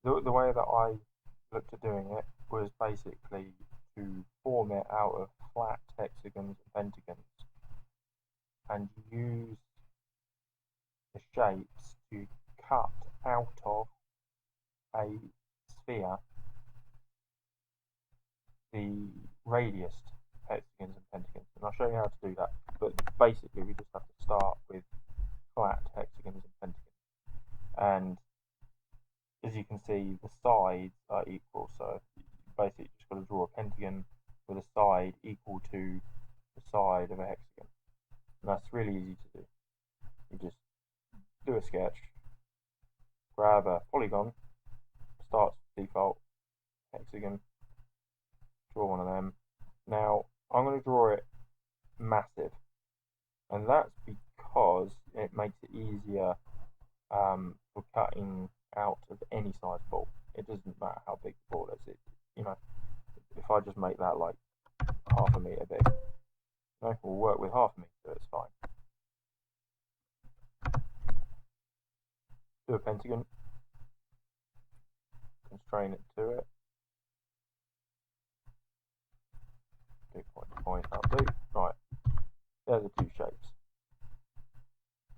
the way that I looked at doing it was basically to form it out of flat hexagons and pentagons and use the shapes to cut out of a sphere the radius hexagons and pentagons. And I'll show you how to do that. But basically we just have to start with flat hexagons and pentagons. And as you can see, the sides are equal, so you basically just got to draw a pentagon with a side equal to the side of a hexagon. And that's really easy to do. You just do a sketch, grab a polygon, start default hexagon, draw one of them. Now I'm going to draw it massive, and that's because it makes it easier for cutting out of any size ball. It doesn't matter how big the ball is. If I just make that like half a meter big, we'll work with half a meter, it's fine. Do a pentagon, constrain it to it, do point to point, that'll do. Right, there's the two shapes.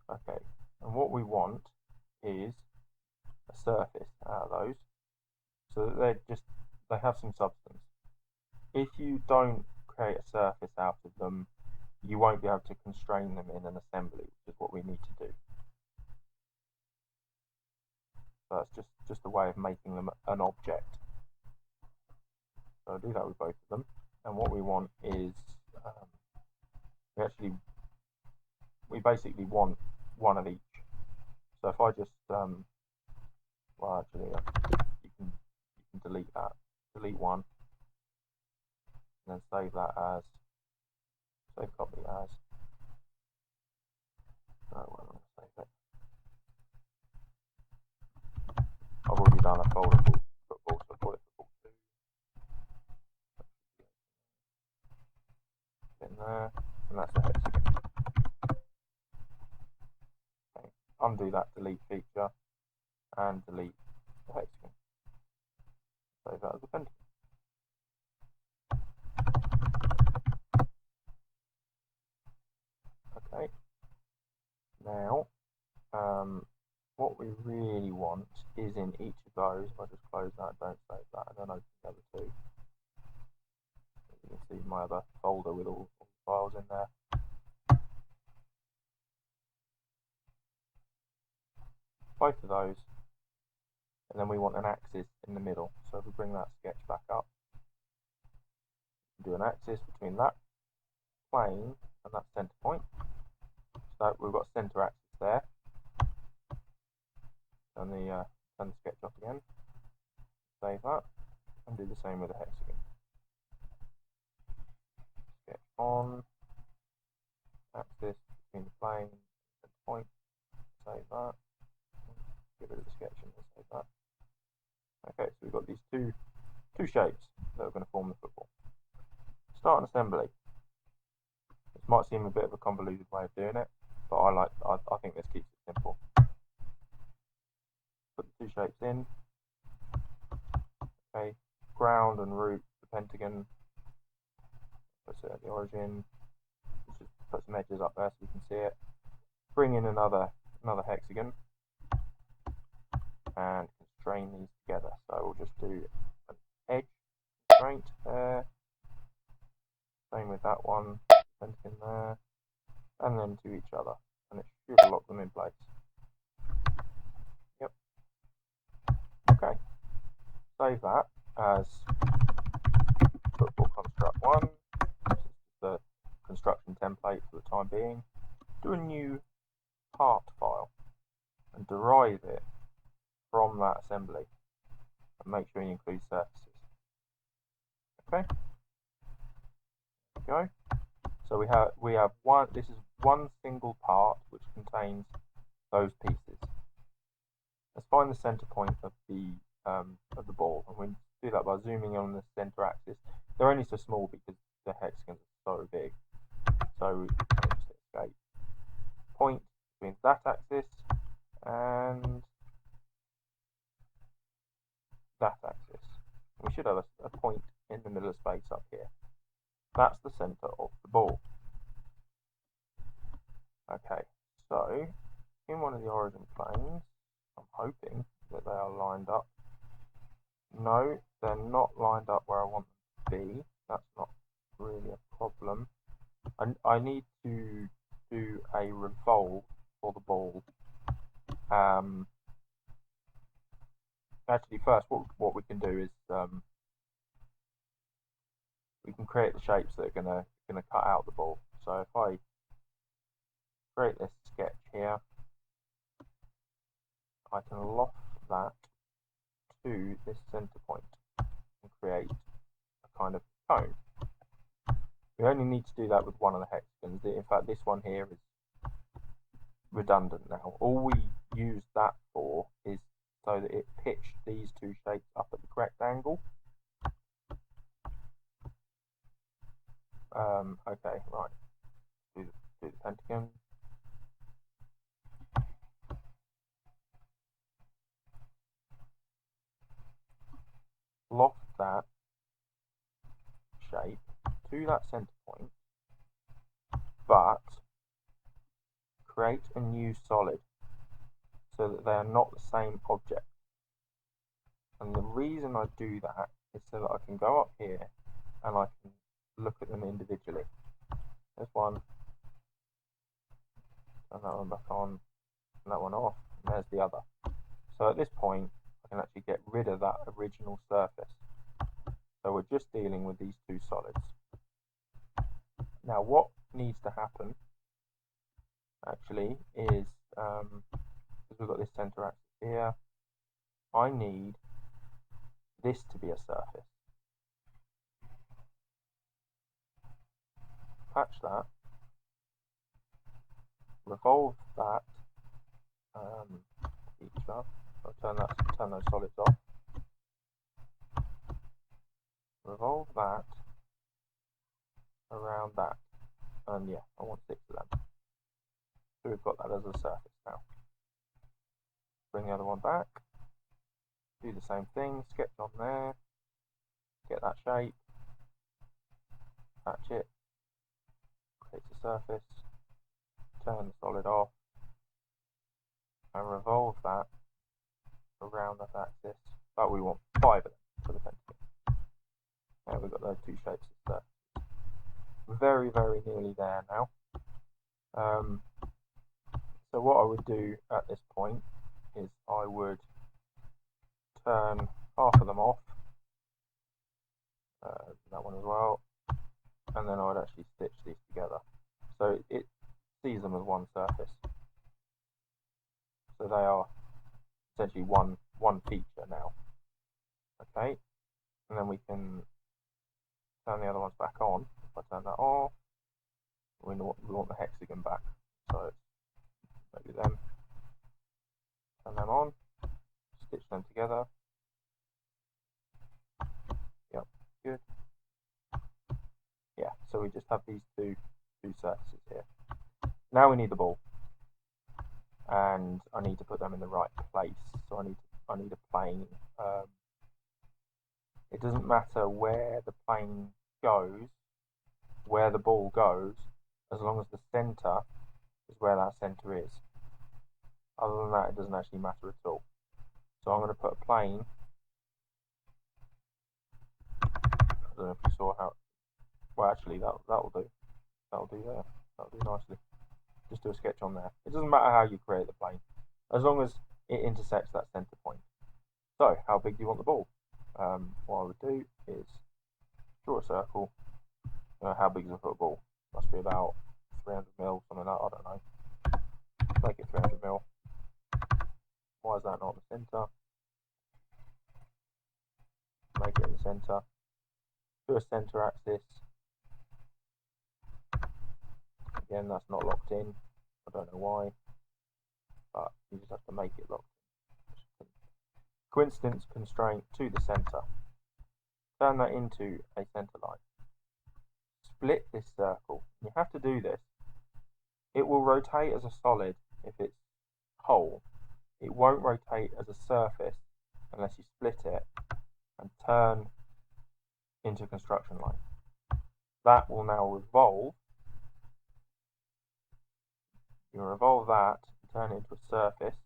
Okay, and what we want is a surface out of those, so that they have some substance. If you don't create a surface out of them, you won't be able to constrain them in an assembly, which is what we need to do. So that's just a way of making them an object. So I'll do that with both of them. And what we want is we basically want one of each. So if I just you can delete that. Delete one, and then save that as copy as. No, I'm going to save it. I've already done a folder called football, so I'll call it football 2. In there, and that's the hexagon. Okay. Undo that delete feature and delete the hexagon. Save that as a pentagon. Okay. Now, what we really want is in each of those. If I just close that, don't save that, and then open the other two. You can see my other folder with all the files in there. Both of those, and then we want an axis in the middle. So if we bring that sketch back up, do an axis between that plane and that center point. So we've got center axis there. Turn the sketch off again. Save that, and do the same with the hexagon. Sketch on, axis between the plane and center point. Save that. Get rid of the sketch and save that. Okay, so we've got these two shapes that are going to form the football. Start an assembly. This might seem a bit of a convoluted way of doing it, but I think this keeps it simple. Put the two shapes in. Okay, ground and root the pentagon. Put it at the origin. Just put some edges up there so you can see it. Bring in another hexagon and constrain these together. So we'll just do an edge constraint there. Same with that one, pentagon there, and then to each other, and it should lock them in place. Yep. Okay. Save that as football construct 1. This is the construction template for the time being. Do a new part file and derive it from that assembly, and make sure you include surfaces. Okay. Go. So we have one. This is one single part which contains those pieces. Let's find the center point of the ball, and we do that by zooming on the center axis. They're only so small because the hexagons are so big. So just escape. Point between that axis and that axis. We should have a point in the middle of space up here. That's the center of the ball. Okay, so in one of the origin planes, I'm hoping that they are lined up. No, they're not lined up where I want them to be. That's not really a problem. I need to do a revolve for the ball. Actually, first, what we can do is we can create the shapes that are gonna cut out the ball. So if I create this sketch here, I can loft that to this center point and create a kind of cone. We only need to do that with one of the hexagons. In fact, this one here is redundant now. All we use that for is so that it pitched these two shapes up at the correct angle. Okay, right. Do the pentagon. Loft that shape to that center point, but create a new solid so that they are not the same object. And the reason I do that is so that I can go up here and I can look at them individually. There's one, turn that one back on, and that one off, and there's the other. So at this point, I can actually get rid of that original surface. So we're just dealing with these two solids. Now what needs to happen actually is, because we've got this center axis here, I need this to be a surface. Patch that, revolve that, feature. I'll turn those solids off. Revolve that around that, and yeah, I want 6 of them. So we've got that as a surface now. Bring the other one back, do the same thing, sketch on there, get that shape, patch it, create a surface, turn the solid off, and revolve that around that axis, but we want 5 of them for the pentagon. Now we've got those two shapes as surfaces. Very, very nearly there now. So what I would do at this point is I would turn half of them off, that one as well, and then I would actually stitch these together. So it sees them as one surface. So they are essentially one feature now. Okay, and then we can turn the other ones back on. If I turn that off, we want the hexagon back. So maybe them. Turn them on, stitch them together. Yep, good. Yeah, so we just have these two surfaces here. Now we need the ball, and I need to put them in the right place. So I need a plane. It doesn't matter where the plane goes, where the ball goes, as long as the center is where that center is. Other than that, it doesn't actually matter at all. So I'm going to put a plane. I don't know if you saw how. Well, actually, that'll do. That'll do there. That'll do nicely. Just do a sketch on there. It doesn't matter how you create the plane, as long as it intersects that center point. So, how big do you want the ball? What I would do is draw a circle. How big is a football? Must be about 300 mil, something like that. I don't know. Make it 300 mil. Why is that not the center? Make it in the center. Do a center axis. Again, that's not locked in. I don't know why, but you just have to make it locked in. Coincidence constraint to the center. Turn that into a center line. Split this circle. You have to do this. It will rotate as a solid if it's whole. It won't rotate as a surface unless you split it and turn into a construction line. That will now revolve. You revolve that and turn it into a surface.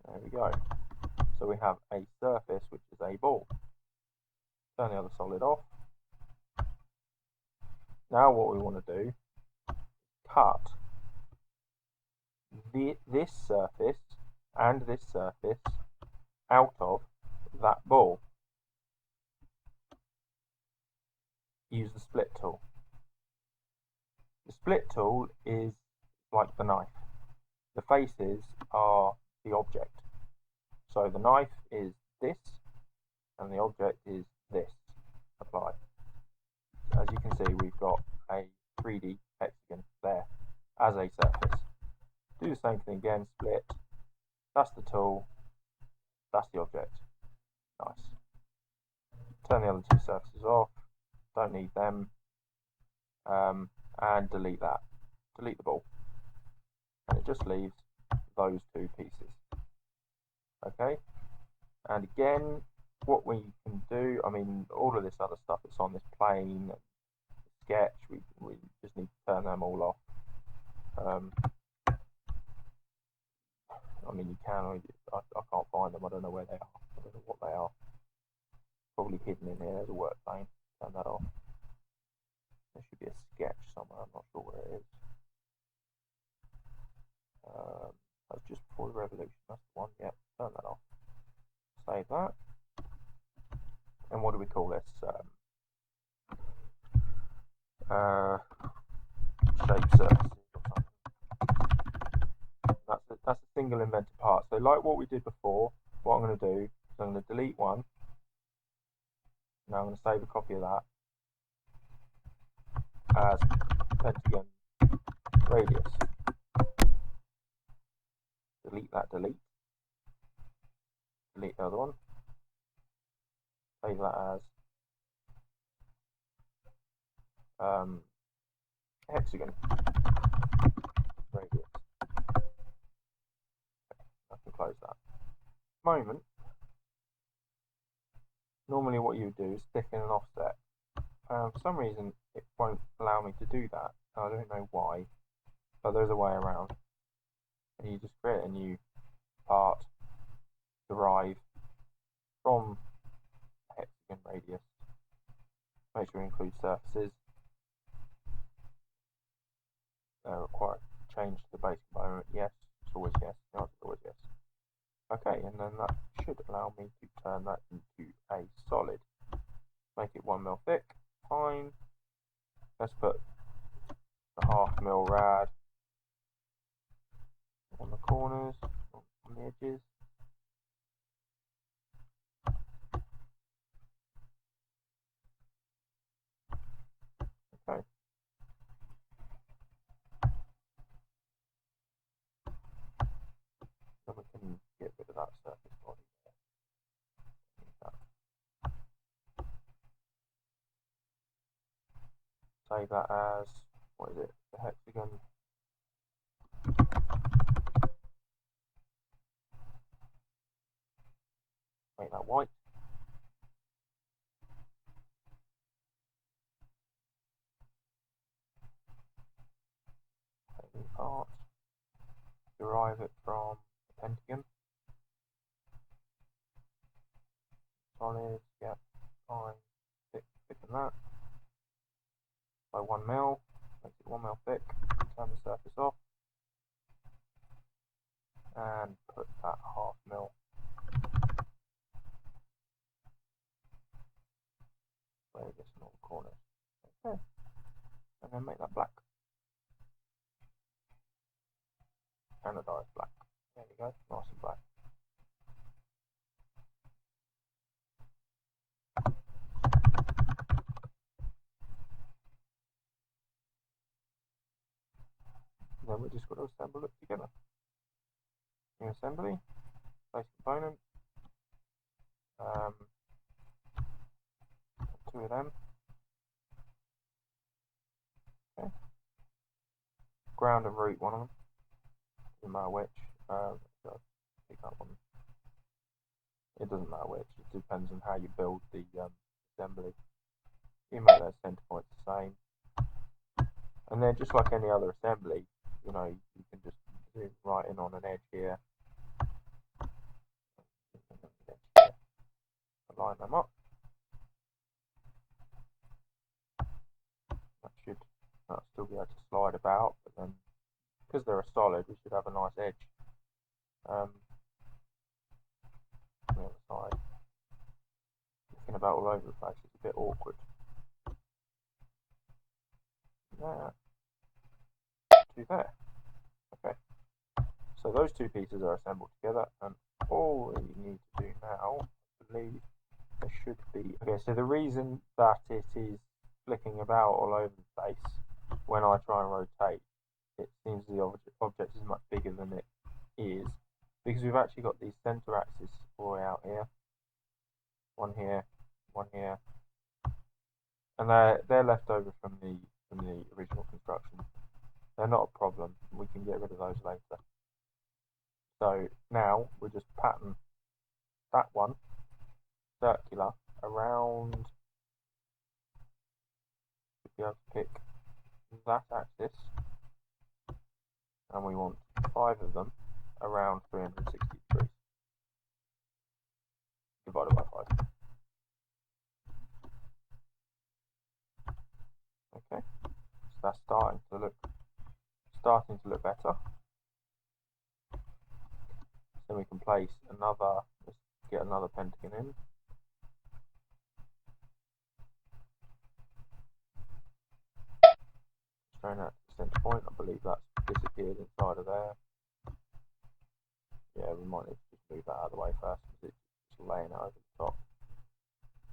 There we go. So we have a surface which is a ball. Turn the other solid off. Now what we want to do, cut this surface and this surface out of that ball. Use the split tool. The split tool is like the knife. The faces are the object. So the knife is this and the object is this. Apply. As you can see, we've got a 3D hexagon there as a surface. Do the same thing again, split. That's the tool. That's the object. Nice. Turn the other two surfaces off. Don't need them. And delete that. Delete the ball. And it just leaves those two pieces. Okay. And again, what we can do, I mean, all of this other stuff that's on this plane, sketch, we just need to turn them all off. I mean, you can, I can't find them, I don't know where they are, I don't know what they are. Probably hidden in here, there's a work plane, turn that off. There should be a sketch somewhere, I'm not sure where it is. That's just before the revolution, that's the one, yep, turn that off. Save that. And what do we call this? Shape surfaces or something. That's a single inventor part. So like what we did before, what I'm going to do is I'm going to delete one. Now I'm going to save a copy of that as pentagon radius. Delete that, delete. Delete the other one. Save that as hexagon radius. I can close that. Moment. Normally what you would do is stick in an offset. For some reason it won't allow me to do that. I don't know why, but there's a way around. And you just create a new part, derive from hexagon radius. Make sure it includes surfaces. Require change to the base component. Yes, it's always yes. No, it's always yes. Okay, and then that should allow me to turn that into a solid. Make it 1 mil thick. Fine. Let's put the 1/2 mil rad on the corners, on the edges. Okay. Then we can get rid of that surface body there. Save that as, what is it, the hexagon. Make that white. Take the part. Derive it from the pentagon. Solid, yep, fine. Thicken that. By 1 mil, makes it 1 mil thick. Turn the surface off. And put that 1/2 mil. Radius in all the corners. Okay. And then make that black. Anodized black. There you go, nice and black. And then we just got to assemble it together. New assembly, base component, 2 of them. Okay. Ground and root, one of them. Doesn't matter which. So pick that one. It doesn't matter which, it depends on how you build the assembly. You make those center points the same. And then just like any other assembly, you know, you can just zoom right in on an edge here. Line them up. That should still be able to slide about, but then because they're a solid, we should have a nice edge. On the other side, looking about all over the place, it's a bit awkward. There to there. Okay, so those two pieces are assembled together, and all we need to do now, I believe, there should be. Okay, so the reason that it is flicking about all over the place when I try and rotate, it seems the object is much bigger than it is, because we've actually got these center axes all the way out here, one here, and they're left over from the original construction. They're not a problem. We can get rid of those later. So now we'll just pattern that one circular around. We'll be able to pick that axis, and we want 5 of them around 360 degrees divided by 5. Okay, so that's starting to look better. Then we can place another. Let's get another pentagon in. Showing that center point. I believe that's disappeared inside of there. Yeah, we might need to just move that out of the way first because it's just laying out over the top.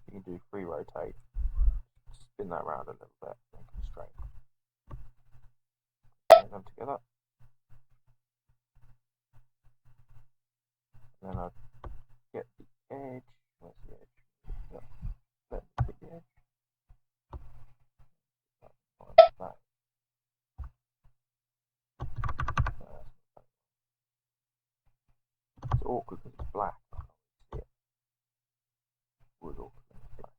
You can do free rotate, spin that around a little bit, and constrain. Bring them together. And then I get the edge. Where's the edge? Yeah. Let me pick the edge. That. It's awkward because it's black. I can't see it. It was awkward when it's black.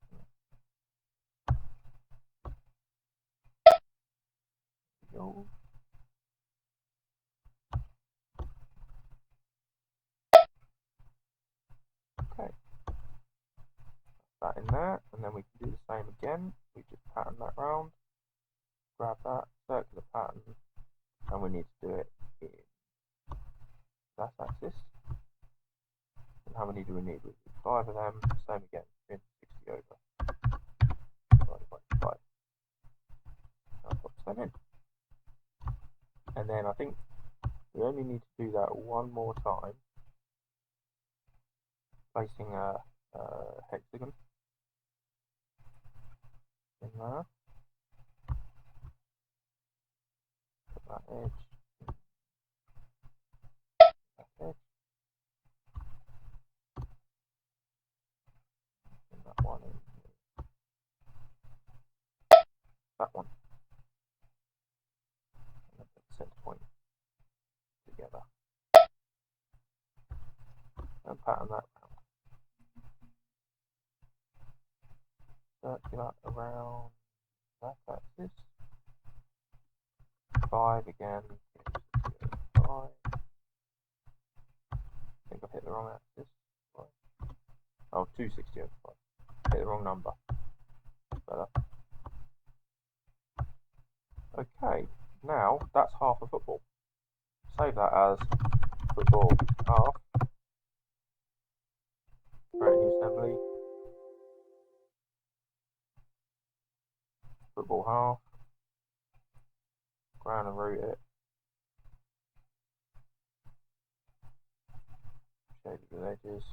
Go. Okay. That in there, and then we can do the same again. We just pattern that round, grab that circular pattern, and we need to do it in that axis. And how many do we need? We need 5 of them, same again, 360 over divided by 5. I'll put them in. And then I think we only need to do that one more time, placing a hexagon in there. Put that edge, that edge, and that one in. That one. And then put the center point together. And pattern that round. Circular around that axis. 5 again. 5. I think I've hit the wrong axis. 5. Oh, 260 over 5. Hit the wrong number. Better. Okay, now that's half a football. Save that as football half. Create a new assembly. Football half. Ground and root it. Shade the edges.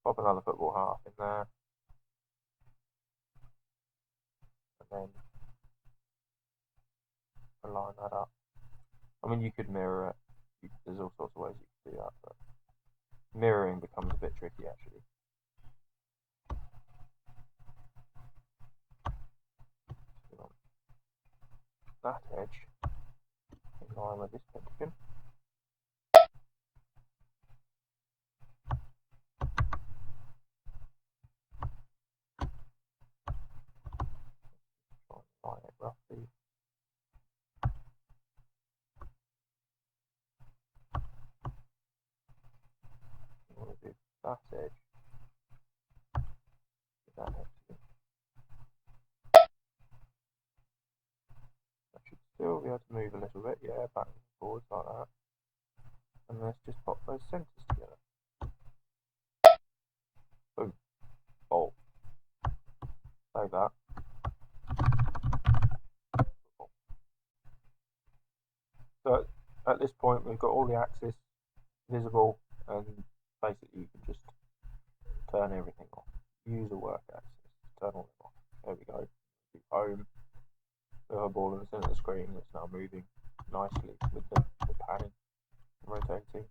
Pop another football half in there. And then align that up. I mean, you could mirror it. There's all sorts of ways you can do that, but mirroring becomes a bit tricky actually. That edge in line with this pentagon. just pop those centers together. Boom. Bolt. Save that. So at this point we've got all the axes visible, and basically you can just turn everything off. Use a work axis, turn all of them off. There we go. Do home. We have a ball in the center of the screen that's now moving nicely with the panning, rotating.